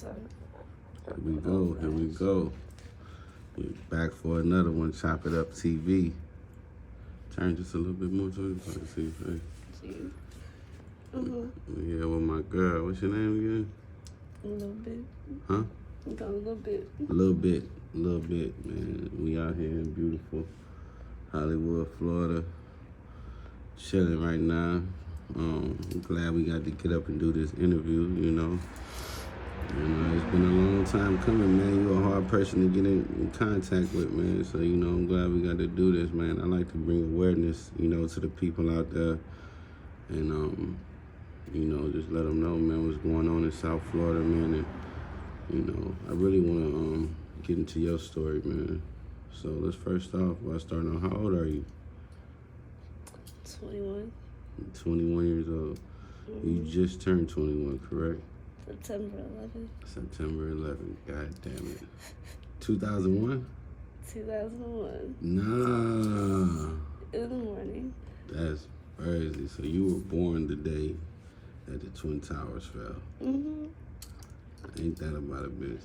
Here we go. Here we go. We're back for another one. Chop It Up TV. Turn just a little bit more so you can see your face. See? Yeah, with my girl. What's your name again? A little bit. Huh? Got a little bit. A little bit, man. We out here in beautiful Hollywood, Florida. Chilling right now. I'm glad we got to get up and do this interview, you know. It's been a long time coming, man. You're a hard person to get in contact with, man. So, I'm glad we got to do this, man. I like to bring awareness, to the people out there. And, just let them know, man, what's going on in South Florida, man. And, I really want to get into your story, man. So let's first off, by starting on, how old are you? 21. 21 years old. You just turned 21, correct? September 11th. September 11th. God damn it. 2001? 2001. Nah. In the morning. That's crazy. So you were born the day that the Twin Towers fell. Ain't that about a bitch?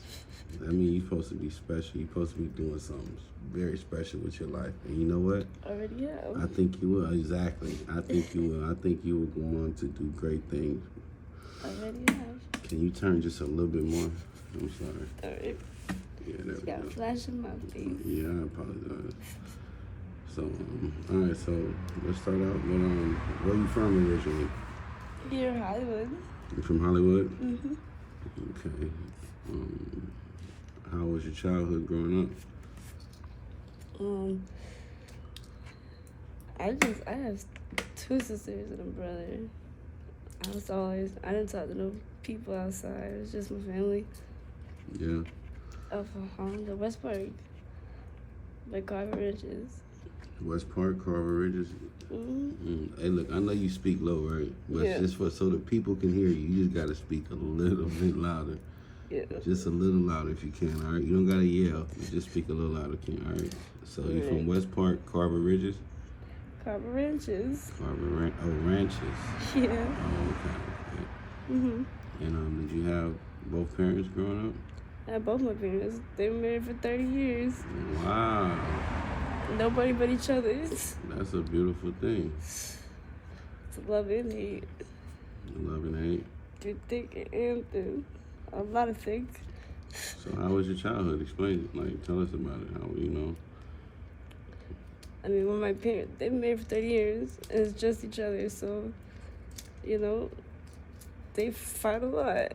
I mean, you're supposed to be special. You're supposed to be doing something very special with your life. And you know what? Already have. I think you will. Exactly. I think you will. I think you will go on to do great things. Already have. Can you turn just a little bit more? I'm sorry. All right. Yeah, there we Got go. a flash in my face. Yeah, I apologize. So, all right, so let's start out with, where you from originally? Here in Hollywood. You from Hollywood? Mm-hmm. Okay. How was your childhood growing up? I have two sisters and a brother. I didn't talk to no people outside. It was just my family. Yeah. Of the West Park. By Carver Ridges. West Park, Carver Ridges. Hey, look, I know you speak low, right? But Yeah. just so the people can hear you, you just gotta speak a little bit louder. Yeah. Just a little louder if you can, all right? You don't gotta yell. You just speak a little louder, all right? So you from West Park, Carver Ridges? Carver Ranches. Ranches. Yeah. Oh, okay. And did you have both parents growing up? I had both my parents. They were married for 30 years. Wow. Nobody but each other. That's a beautiful thing. It's love and hate. Love and hate. Through thick and thin. A lot of thick. So how was your childhood? Explain it. Like, tell us about it. How, I mean, when my parents, they've been married for 30 years, and it's just each other, so, they fight a lot.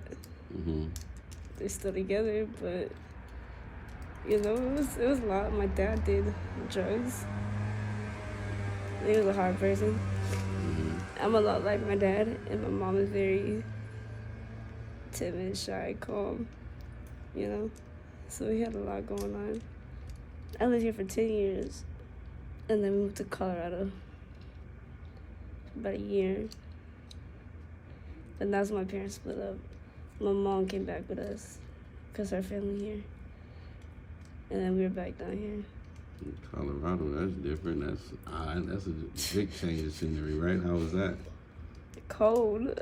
They're still together, but, it was a lot. My dad did drugs. He was a hard person. I'm a lot like my dad, and my mom is very timid, shy, calm, So we had a lot going on. I lived here for 10 years. And then we moved to Colorado for about a year. And that's when my parents split up. My mom came back with us because her family here. And then we were back down here. Colorado, that's different. That's odd. That's a big change of scenery, right? How was that? Cold.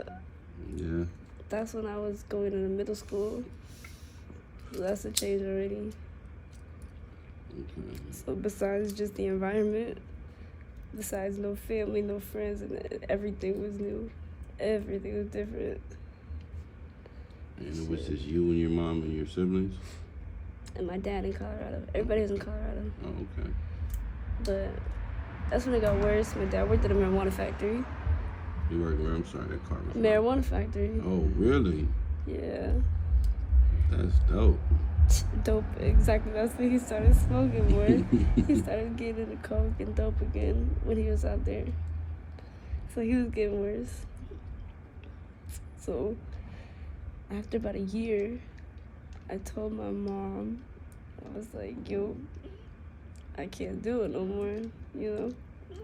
Yeah. That's when I was going into middle school. So that's a change already. Okay. So besides just the environment, besides no family, no friends, and everything was new. Everything was different. And it was just you and your mom and your siblings? And my dad in Colorado. Everybody was in Colorado. Oh, okay. But that's when it got worse. My dad worked at a marijuana factory. You worked where? I'm sorry, that car was Marijuana factory. Oh, really? Yeah. That's dope. Dope, exactly. That's when he started smoking more. He started getting into coke and dope again when he was out there. So he was getting worse. So after about a year, I told my mom, I was like, yo, I can't do it no more,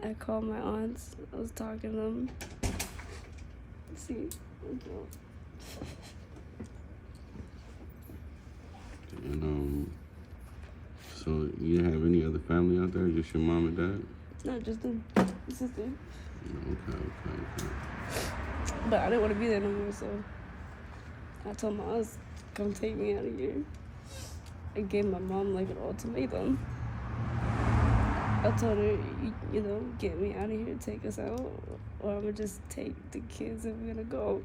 I called my aunts. I was talking to them. See? And, so you didn't have any other family out there? Just your mom and dad? No, just them. Sister. Okay. But I didn't want to be there no more, so I told my aunts, come take me out of here. I gave my mom like an ultimatum. I told her, you know, get me out of here, take us out, or I'm gonna just take the kids and we're gonna go.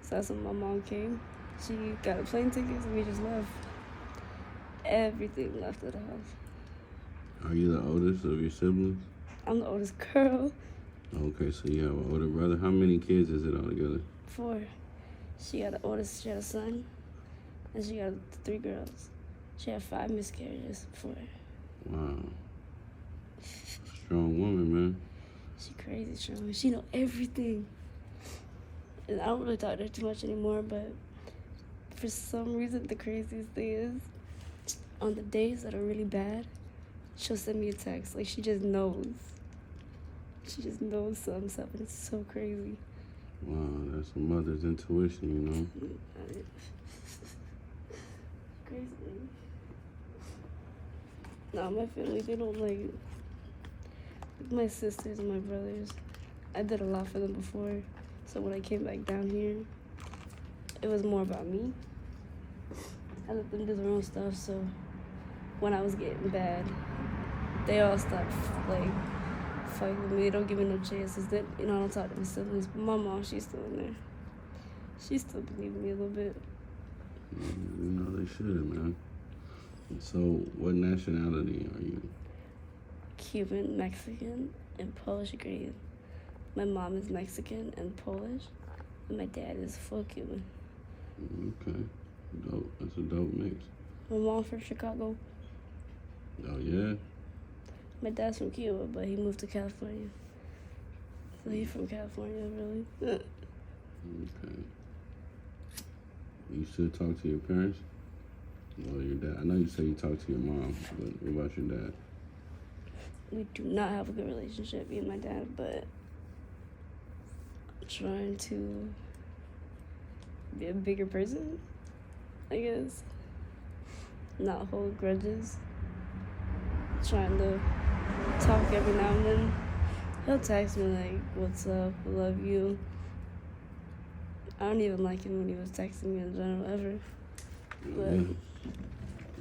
So that's when my mom came. She got a plane ticket and we just left. Everything left at the house. Are you the oldest of your siblings? I'm the oldest girl. Okay, so you have an older brother. How many kids is it altogether? 4. She got the oldest, she had a son, and she got 3 girls. She had 5 miscarriages before. Wow. Strong woman, man. She crazy strong. She know everything. And I don't really talk to her too much anymore, but for some reason, the craziest thing is, on the days that are really bad, she'll send me a text. Like, she just knows. She just knows something's up, and it's so crazy. Wow, that's a mother's intuition, you know? Crazy. No, my family, they don't like my sisters and my brothers. I did a lot for them before, so when I came back down here, it was more about me. I let them do their own stuff, so when I was getting bad, they all stopped like fighting with me. They don't give me no chances. That, you know, I don't talk to my siblings, but my mom, she's still in there. She still believes in me a little bit. You know they should, man. So, what nationality are you? Cuban, Mexican, and Polish Korean. My mom is Mexican and Polish, and my dad is full Cuban. Okay, dope. That's a dope mix. My mom from Chicago. Oh yeah. My dad's from Cuba, but he moved to California. So he's from California, really. Okay. You still talk to your parents? Or your dad? I know you say you talk to your mom, but what about your dad? We do not have a good relationship, me and my dad, but I'm trying to be a bigger person, I guess. Not hold grudges. Trying to talk every now and then. He'll text me like, what's up, I love you. I don't even like him when he was texting me in general, ever. But Yeah.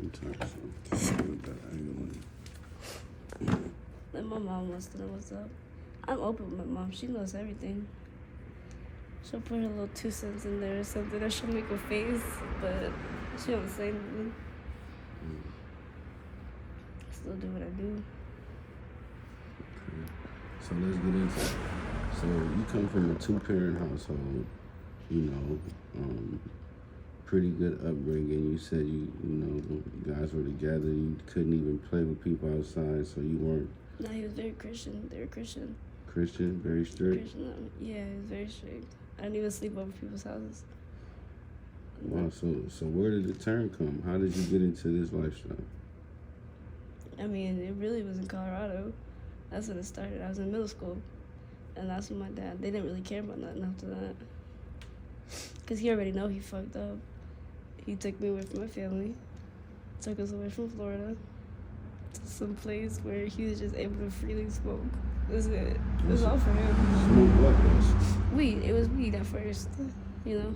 You talk some about like my mom wants to know what's up. I'm open with my mom. She knows everything. She'll put her little 2 cents in there or something, or she'll make a face, but she don't say anything. I still do what I do. Okay. So let's get into it. So you come from a 2-parent household, you know, pretty good upbringing. You said you guys were together. You couldn't even play with people outside, so you weren't. No, he was very Christian. They were Christian. Christian, very strict. Christian, yeah, he was very strict. I didn't even sleep over people's houses. Wow. So where did the turn come? How did you get into this lifestyle? I mean, it really was in Colorado. That's when it started. I was in middle school, and that's when my dad. They didn't really care about nothing after that, cause he already know he fucked up. He took me away from my family, took us away from Florida, to some place where he was just able to freely smoke. That's it. It was all for him. Smoke what else? Weed. It was weed at first, you know,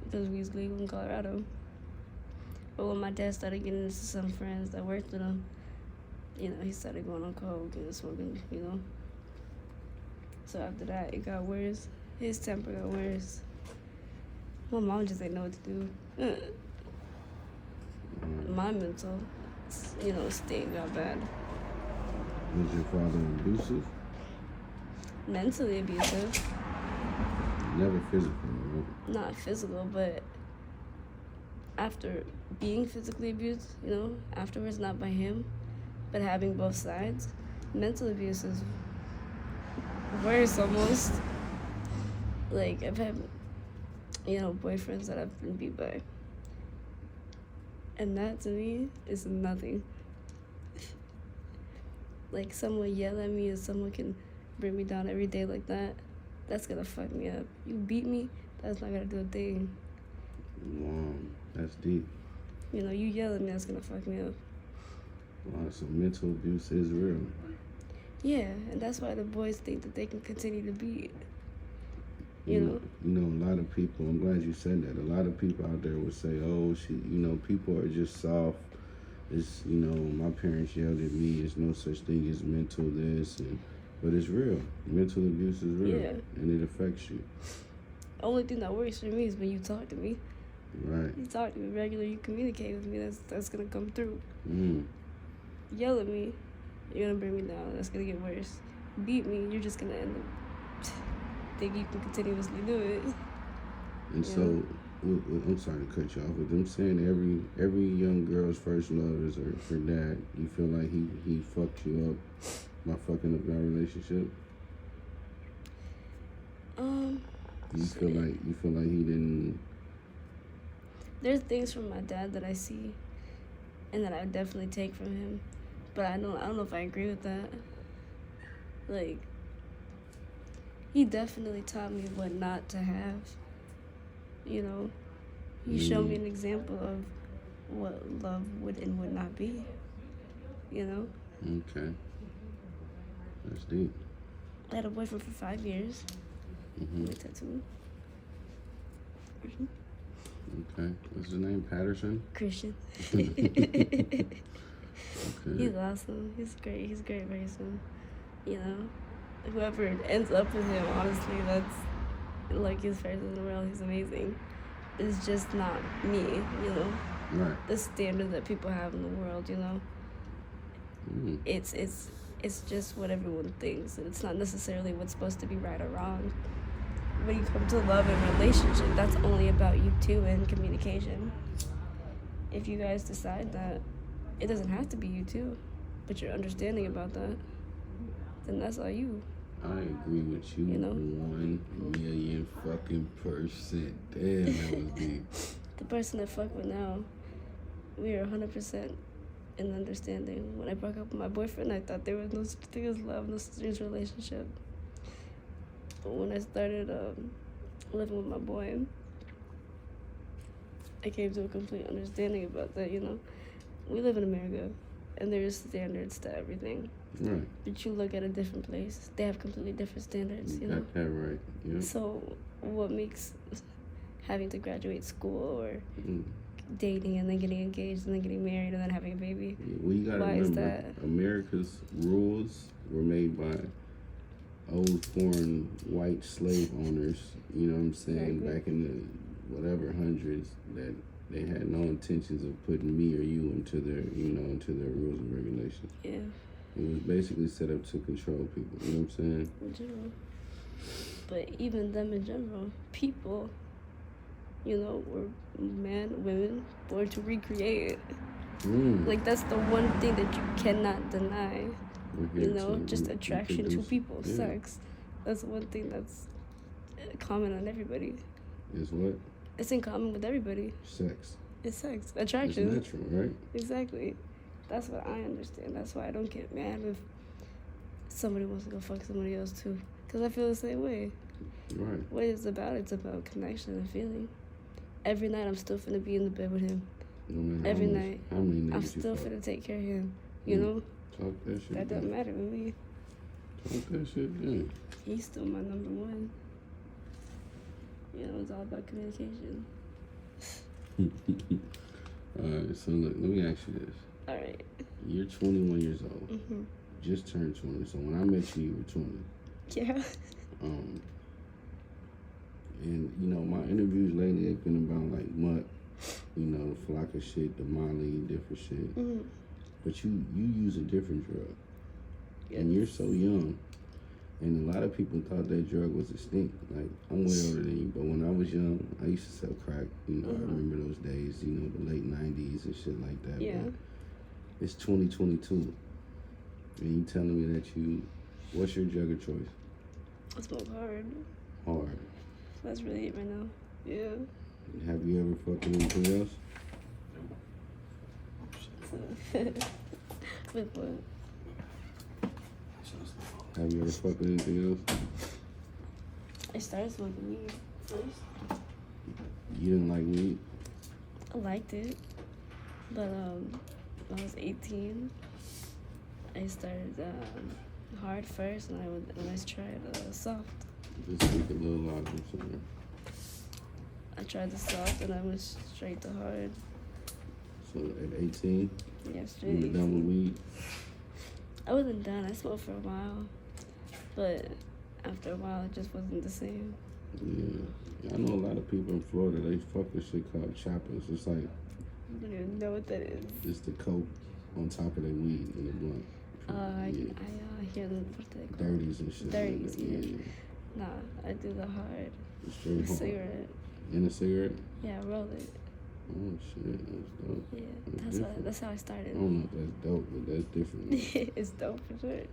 because weed was legal in Colorado. But when my dad started getting into some friends that worked with him, you know, he started going on coke and smoking, you know. So after that, it got worse. His temper got worse. My mom just didn't know what to do. My mental, you know, state got bad. Was your father abusive? Mentally abusive. Never physical, right? Not physical, but after being physically abused, you know, afterwards, not by him, but having both sides, mental abuse is worse almost. Like, I've had, you know, boyfriends that I've been beat by. And that, to me, is nothing. Like, someone yell at me or someone can bring me down every day like that, that's gonna fuck me up. You beat me, that's not gonna do a thing. Wow, that's deep. You know, you yell at me, that's gonna fuck me up. Wow, so mental abuse is real. Yeah, and that's why the boys think that they can continue to beat. A lot of people, I'm glad you said that. A lot of people out there would say, oh, people are just soft. It's, my parents yelled at me. There's no such thing as mental this. But it's real. Mental abuse is real. Yeah. And it affects you. The only thing that works for me is when you talk to me. Right. You talk to me regularly, you communicate with me, that's going to come through. Mm. Yell at me, you're going to bring me down. That's going to get worse. Beat me, you're just going to end up think you can continuously do it. And so, I'm sorry to cut you off, but them saying every young girl's first love is her dad. You feel like he fucked you up by fucking up your relationship? You feel like he didn't. There's things from my dad that I see, and that I definitely take from him, but I don't know if I agree with that. Like, he definitely taught me what not to have. He showed me an example of what love would and would not be. Okay. That's deep. I had a boyfriend for 5 years. Mm-hmm. My tattoo. Okay. What's his name? Patterson? Christian. Okay. He's awesome. He's great. He's a great person. Whoever ends up with him, honestly, that's the luckiest person in the world. He's amazing. It's just not me, Right. The standard that people have in the world, Mm. It's just what everyone thinks, and it's not necessarily what's supposed to be right or wrong. When you come to love and relationship, that's only about you two and communication. If you guys decide that it doesn't have to be you two, but you're understanding about that, then that's all you. I agree with you 1,000,000 fucking %. Damn, that was deep. The person I fuck with now, we are 100% in understanding. When I broke up with my boyfriend, I thought there was no such thing as love, no such thing as relationship. But when I started living with my boy, I came to a complete understanding about that. We live in America, and there's standards to everything. Right. But you look at a different place, they have completely different standards. You got that right. Yeah. So what makes having to graduate school or dating and then getting engaged and then getting married and then having a baby? Well, you gotta remember, America's rules were made by old foreign white slave owners, you know what I'm saying, back in the whatever hundreds, that they had no intentions of putting me or you into their rules and regulations. Yeah. It was basically set up to control people, you know what I'm saying? In general. But even them in general, people, were women, born to recreate. Like, that's the one thing that you cannot deny. Just attraction to people, sex. That's one thing that's common on everybody. Is what? It's in common with everybody. Sex. It's sex. Attraction. It's natural, right? Exactly. That's what I understand. That's why I don't get mad if somebody wants to go fuck somebody else too. Because I feel the same way. Right. What it's about connection and feeling. Every night I'm still finna be in the bed with him. Every night. How many I'm still finna take care of him. Talk that shit. That doesn't matter with me. Talk that shit down. He's still my number one. It's all about communication. Alright, so look, let me ask you this. Alright. You're 21 years old. Mm-hmm. Just turned 20. So when I met you, you were 20. Yeah. And my interviews lately have been about like Mutt, flock of shit, the Molly, different shit. Mm-hmm. But you use a different drug. Yes. And you're so young. And a lot of people thought that drug was extinct. Like, I'm way older than you, but when I was young, I used to sell crack. I remember those days, the late 90s and shit like that. Yeah. But it's 2022. And you telling me that what's your drug of choice? I smoke hard. Hard. That's really it right now. Yeah. Have you ever fucked with anything else? With what? Have you ever fucked with anything else? I started smoking weed first. You didn't like weed? I liked it. But when I was 18, I started hard first, and I tried soft. Just speak a little louder, sorry. I tried the soft and I went straight to hard. So at 18, Yeah, straight you were done with 18. weed? I wasn't done. I smoked for a while, but after a while, it just wasn't the same. Yeah. I know a lot of people in Florida, they fuck with shit called choppers. It's like, I don't even know what that is. it's the coke on top of their weed in the blunt. I hear them, what do they call it? Dirties and shit. Dirties, like that. yeah. Nah, I do the hard. Straight The hard. cigarette. In a cigarette? Yeah, I roll it. Oh shit, that's dope. Yeah, that's how I started. I don't know if that's dope, but that's different. It's dope for sure.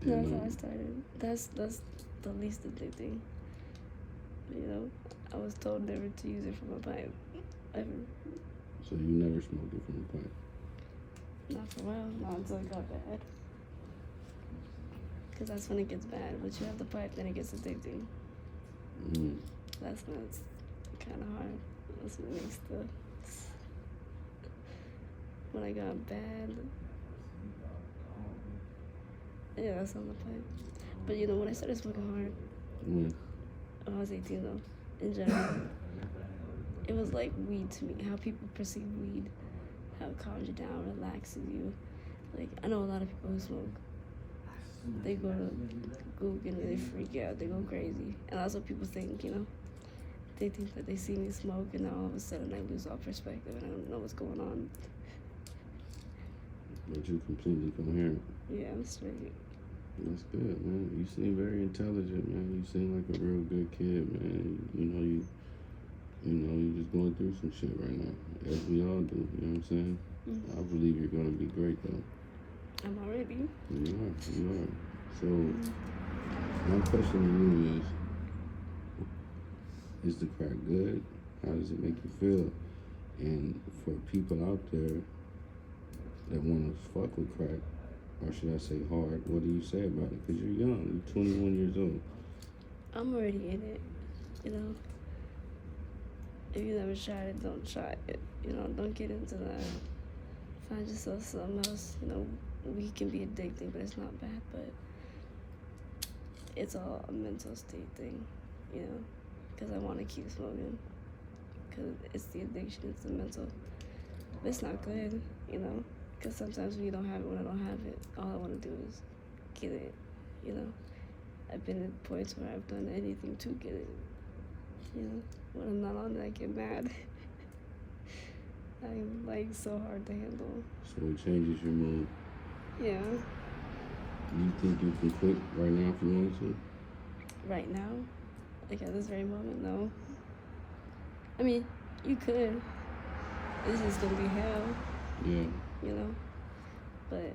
Yeah, That's how I started. That's the least addicting. You know, I was told never to use it from a pipe, ever. So you never smoked it from a pipe? Not for a while, not until it got bad. Because that's when it gets bad. Once you have the pipe, then it gets addicting. That's when it's kind of hard. That's what makes when I got bad. Yeah, that's on the pipe. But you know, when I started smoking hard, when I was 18 though, in general, it was like weed to me. How people perceive weed, how it calms you down, relaxes you. Like, I know a lot of people who smoke. They go to Google and they freak out, they go crazy. And that's what people think, you know? They think that they see me smoke and then all of a sudden I lose all perspective and I don't know what's going on. But you're completely coherent. Yeah, I'm straight. That's good, man. You seem very intelligent, man. You seem like a real good kid, man. You you're just going through some shit right now, as we all do. You know what I'm saying? I believe you're gonna be great, though. I'm already. You are. So, my question to you is the crack good? How does it make you feel? And for people out there that want to fuck with crack, or should I say hard, what do you say about it? Because you're young, you're 21 years old. I'm already in it, you know? If you never tried it, don't try it. You know, don't get into that. Find yourself something else. You know, weed can be addicting, but it's not bad, but it's all a mental state thing, you know? Because I want to keep smoking. Because it's the addiction, it's the mental. But it's not good, you know? Because sometimes when you don't have it, when I don't have it, all I want to do is get it, you know? I've been at points where I've done anything to get it, you know? When I'm not on it, I get mad. I'm like so hard to handle. So it changes your mood. Yeah. Do you think you can quit right now if you wanted to? Right now? Like at this very moment, no. I mean, you could. This is gonna be hell. Yeah. You know? But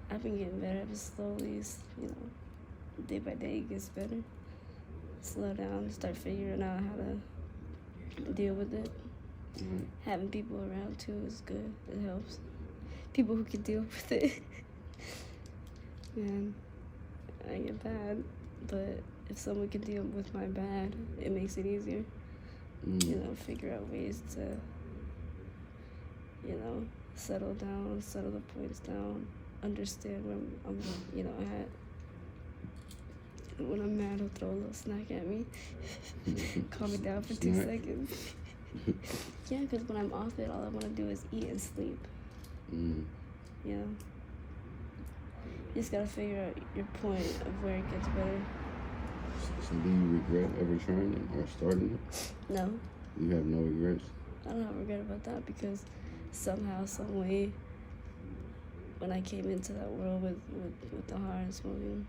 I've been getting better ever slowly, you know, day by day it gets better. Slow down, start figuring out how to deal with it. Having people around too is good. It helps. People who can deal with it. Man, I get bad, but if someone can deal with my bad, it makes it easier. You know, figure out ways to, you know, settle down, settle the points down, understand where I'm you know, at. When I'm mad, he'll throw a little snack at me. Calm me down for 2 seconds. Yeah, because when I'm off it, all I want to do is eat and sleep. You know? You just gotta figure out your point of where it gets better. So do you regret ever trying it or starting it? No. You have no regrets? I don't have regret about that because somehow, some way, when I came into that world with the hard smoking,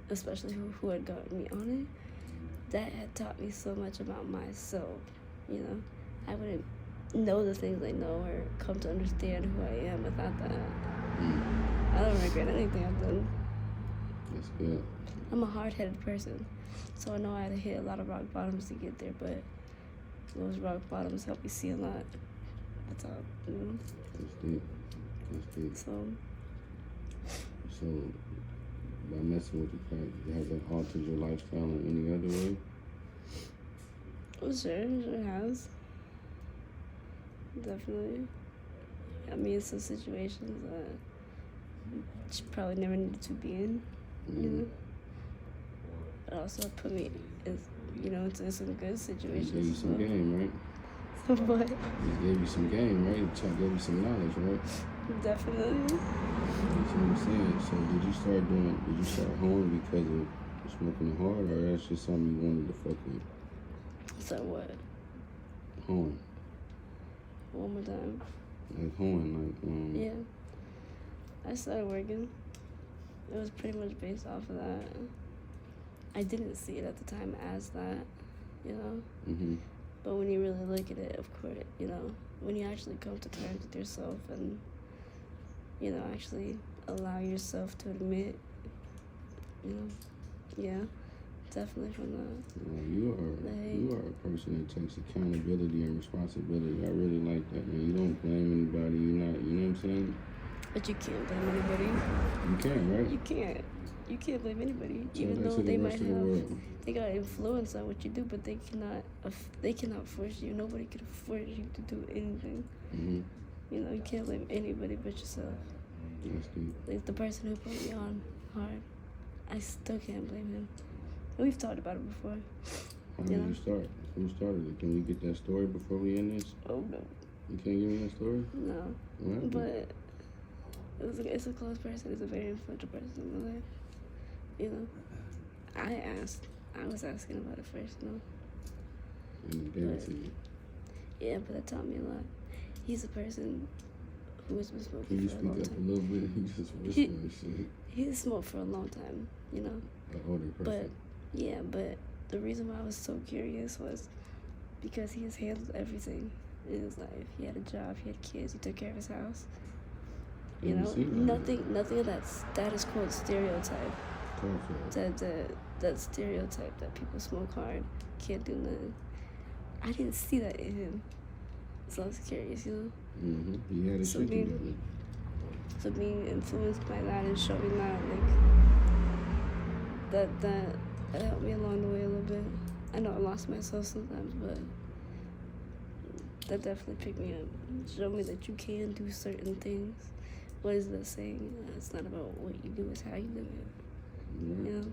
especially who had gotten me on it, that had taught me so much about myself, you know? I wouldn't know the things I know or come to understand who I am without that. I don't regret anything I've done. That's good. I'm a hard-headed person, so I know I had to hit a lot of rock bottoms to get there, but those rock bottoms help me see a lot. That's all, you know? That's deep. So, by messing with the crack, has that altered your lifestyle in any other way? Well, sure it has. Definitely. I mean, some situations that you probably never needed to be in, you know? but also put me in, into some good He situations. gave you some game, right? But He gave you some game, right? Chuck gave you some knowledge, right? definitely. That's what I'm saying. So did you start hoeing because of smoking hard, or that's just something you wanted to fuck with? So what? Hoeing. One more time. Like hoeing, Yeah. I started working. It was pretty much based off of that. I didn't see it at the time as that, Mm-hmm. But when you really look at it, of course, when you actually come to terms with yourself and, actually allow yourself to admit, yeah, definitely from that. Well, you are a person that takes accountability and responsibility. I really like that, man. You don't blame anybody. You're not, you know what I'm saying? But you can't blame anybody. You can, right? You can't. You can't blame anybody, Tell even that though to the they rest might of the have, world. they got influence on what you do, but they cannot force you. Nobody can force you to do anything. Mm-hmm. You can't blame anybody but yourself. That's deep. Like the person who put me on hard, I still can't blame him. And we've talked about it before. How did you start? Who started it? Can we get that story before we end this? Oh no. You can't give me that story? No. What happened? But it's a close person. It's a very influential person in my life. I was asking about it first, And they gave it to you. Yeah, but that taught me a lot. He's a person who has been smoking Can you for a speak long up time. a little bit? You just whispering shit. He's smoked for a long time, An older person. But but the reason why I was so curious was because he has handled everything in his life. He had a job, he had kids, he took care of his house. Nothing of that status quo stereotype. That stereotype that people smoke hard, can't do nothing. I didn't see that in him, so I was curious, Mm-hmm. He had his shit together. So being influenced by that and showing that, that helped me along the way a little bit. I know I lost myself sometimes, but that definitely picked me up. Showed me that you can do certain things. What is that saying? It's not about what you do, it's how you do it. Right.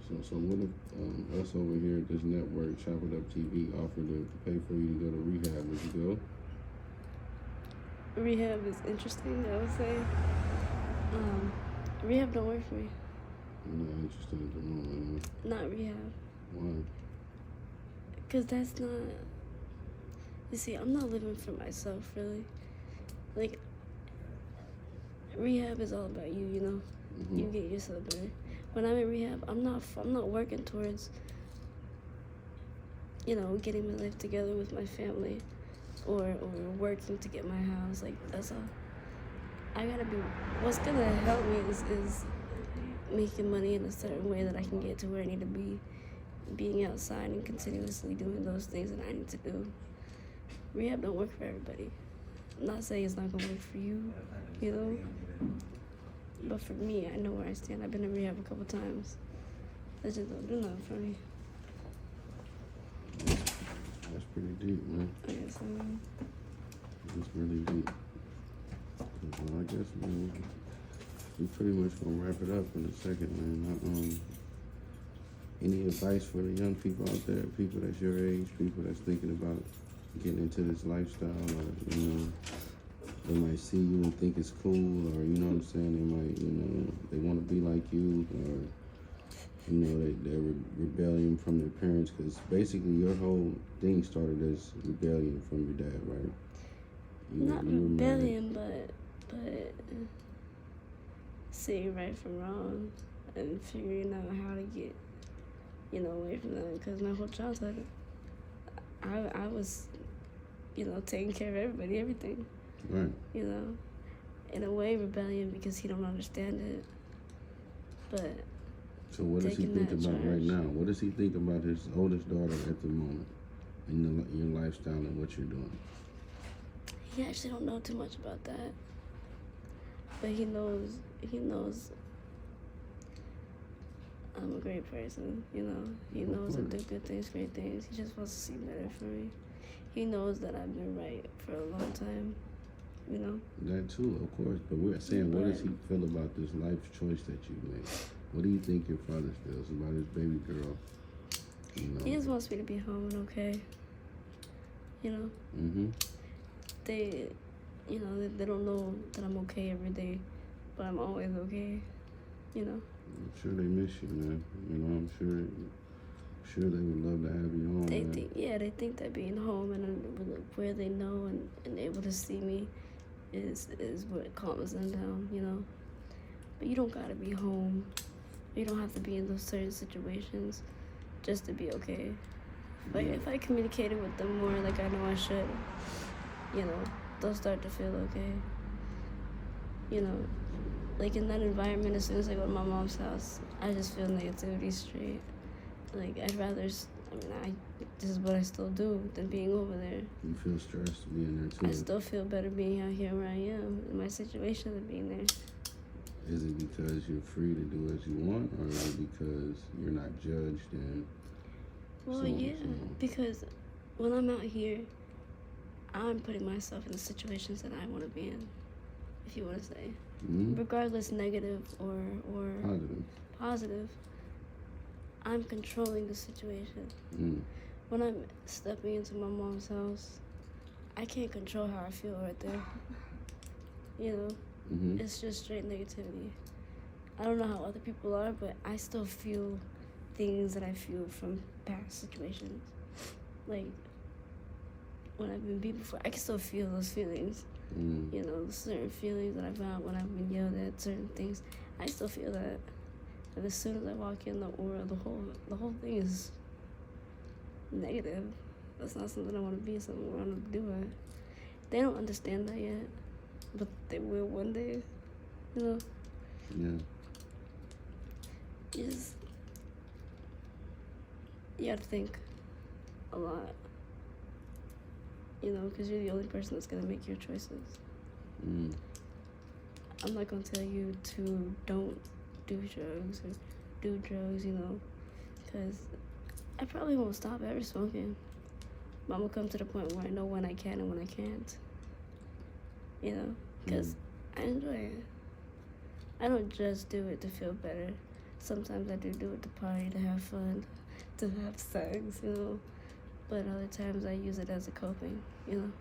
So what if us over here at this network, Chop It Up TV, offered to pay for you to go to rehab? Would you go? Rehab is interesting, I would say. Rehab don't work for me. I'm not interested at the moment. Not rehab. Why? Because that's not... You see, I'm not living for myself, really. Like, rehab is all about you, Mm-hmm. You get yourself better. When I'm in rehab, I'm not working towards, getting my life together with my family or working to get my house. Like, that's all. I gotta be... What's gonna help me is making money in a certain way that I can get to where I need to be, being outside and continuously doing those things that I need to do. Rehab don't work for everybody. I'm not saying it's not gonna work for you, but for me, I know where I stand. I've been in rehab a couple times. That just don't do nothing for me. That's pretty deep, man. I guess It's really deep. Well, I guess, man, we pretty much gonna wrap it up in a second, man. Any advice for the young people out there, people that's your age, people that's thinking about getting into this lifestyle, or, they might see you and think it's cool, or, you know what I'm saying, they might, they want to be like you, or, they're rebellion from their parents, because basically your whole thing started as rebellion from your dad, right? not rebellion, but seeing right from wrong and figuring out how to get, away from them. Because my whole childhood, I was, taking care of everybody, everything. Right. In a way, rebellion because he don't understand it. But so what does he think about right now? What does he think about his oldest daughter at the moment, and your lifestyle and what you're doing? He actually don't know too much about that. But he knows I'm a great person, He knows I do good things, great things. He just wants to see better for me. He knows that I've been right for a long time, That too, of course. But we're saying, what does he feel about this life choice that you made? What do you think your father feels about his baby girl? You know? He just wants me to be home and okay. You know? Mm-hmm. They don't know that I'm okay every day, but I'm always okay. You know? I'm sure they miss you, man. You know, I'm sure they would love to have you home. They think that being home and where they know and able to see me is what calms them down, you know? But you don't gotta be home. You don't have to be in those certain situations just to be okay. If I communicated with them more like I know I should, you know, they'll start to feel okay. You know, like in that environment, as soon as I go to my mom's house, I just feel negativity straight. Like, this is what I still do than being over there. You feel stressed being there too. I still feel better being out here where I am in my situation than being there. Is it because you're free to do as you want, or is it because you're not judged and Well, because when I'm out here, I'm putting myself in the situations that I want to be in, if you want to say. Mm-hmm. Regardless, negative or positive, I'm controlling the situation. Mm. When I'm stepping into my mom's house, I can't control how I feel right there. You know? Mm-hmm. It's just straight negativity. I don't know how other people are, but I still feel things that I feel from past situations. Like, when I've been beat before, I can still feel those feelings. Mm. You know, certain feelings that I've had when I've been yelled at, certain things. I still feel that. And as soon as I walk in, the aura, the whole thing is negative. That's not something I want to be, something I want to do it. They don't understand that yet, but they will one day, you know? Yeah. You have to think a lot, you know, because you're the only person that's going to make your choices. Mm. I'm not going to tell you to don't do drugs or do drugs, you know, because I probably won't stop ever smoking. But I'm going to come to the point where I know when I can and when I can't, you know, because I enjoy it. I don't just do it to feel better. Sometimes I do it to party, to have fun, to have sex, you know. But other times I use it as a coping, you know.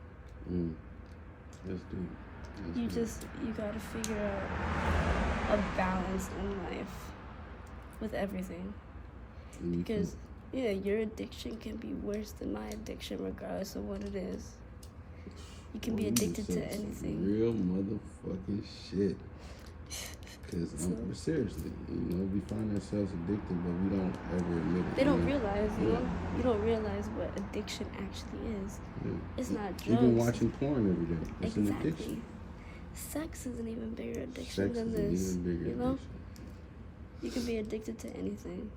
Mm. That's deep. You gotta figure out a balance in life with everything. Because, your addiction can be worse than my addiction regardless of what it is. You can be addicted to anything. Real motherfucking shit. Because seriously, you know, we find ourselves addicted, but we don't ever admit it. They don't realize, you know? You don't realize what addiction actually is. Yeah. It's not drugs. Even watching porn every day. It's an addiction. Sex is an even bigger addiction than this. You know? You can be addicted to anything.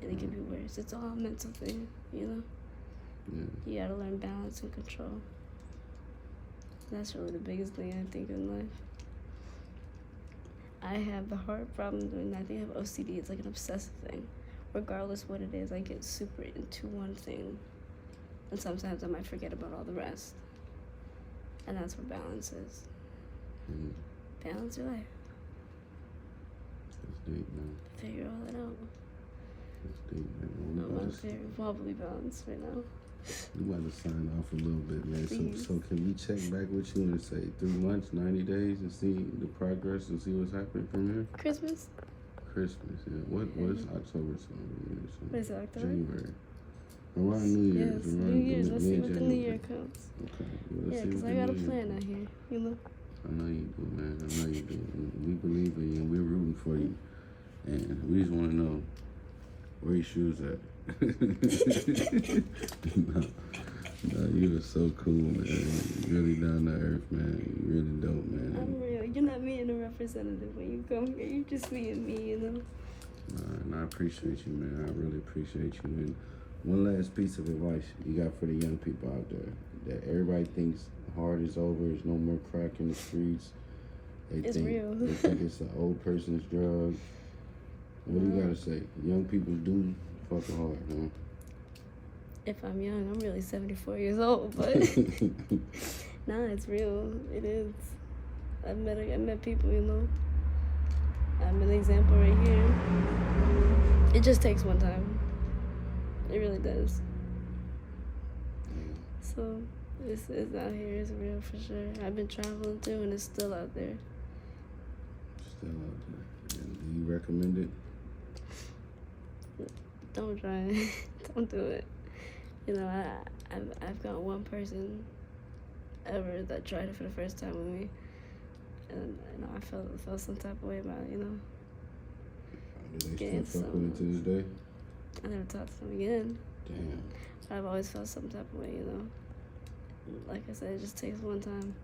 And it can be worse. It's all a mental thing, you know? Yeah. You gotta learn balance and control. That's really the biggest thing I think in life. I have the hard problem doing that. I think I have OCD. It's like an obsessive thing. Regardless what it is, I get super into one thing. And sometimes I might forget about all the rest. And that's where balance is. Balance your life. That's deep, man. Figure all that out. That's deep, man. I'm very wobbly balanced right now. We about to sign off a little bit, man. So can we check back with you in, say, 3 months, 90 days, and see the progress and see what's happening from here? Christmas, yeah. What is October? What is it, October? January. Around New Year's. Yes, New Year's. Let's see what the New Year comes. Okay. Because I got a plan out here, you know? I know you do, man. I know you do. We believe in you, and we're rooting for you. And we just want to know, where your shoes at? No, you are so cool, man. You really down to earth, man. You really dope, man. I'm real. You're not me and a representative when you come here. You're just me and me, you know? And I appreciate you, man. I really appreciate you. And one last piece of advice you got for the young people out there. That everybody thinks hard is over. There's no more crack in the streets. It's real. They think it's an old person's drug. What do you got to say? Young people do fucking hard, huh? If I'm young, I'm really 74 years old, but nah, it's real. It is. I met people, you know. I'm an example right here. It just takes one time. It really does. So it's out here. It's real for sure. I've been traveling too, and it's still out there. Still out there. And do you recommend it? Don't try it. Don't do it. You know, I've got one person ever that tried it for the first time with me, and you know I felt some type of way about it. You know. Do they still fuck with it to this day? I never talked to them again. Damn. But I've always felt some type of way. You know. Like I said, it just takes one time.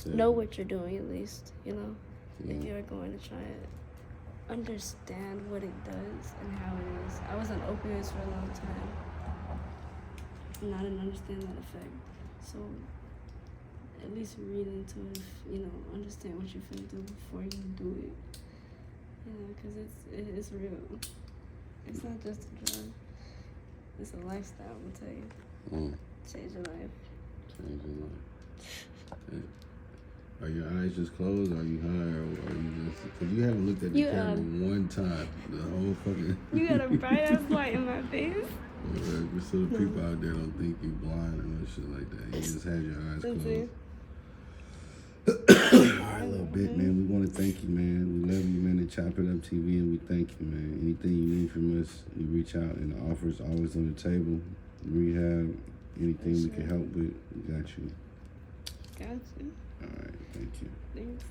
Know what you're doing at least. You know. Yeah. If you're going to try it. Understand what it does and how it is. I was on opioids for a long time, and I didn't understand that effect. So, at least read into it. You know, understand what you're finna do before you do it. You know, because it's real. It's not just a drug. It's a lifestyle. I'm gonna tell you. Change your life. Change your life. Okay. Are your eyes just closed? Are you high, or are you just? Because you haven't looked at the camera one time. The whole fucking. You got a bright ass light in my face. Just so the people out there don't think you're blind or no shit like that. You just had your eyes closed. All right, little bit, man. We want to thank you, man. We love you, man. At Chop It Up TV, and we thank you, man. Anything you need from us, you reach out, and the offer's always on the table. Rehab, anything we can help with, we got you. Got you. All right, thank you. Thanks.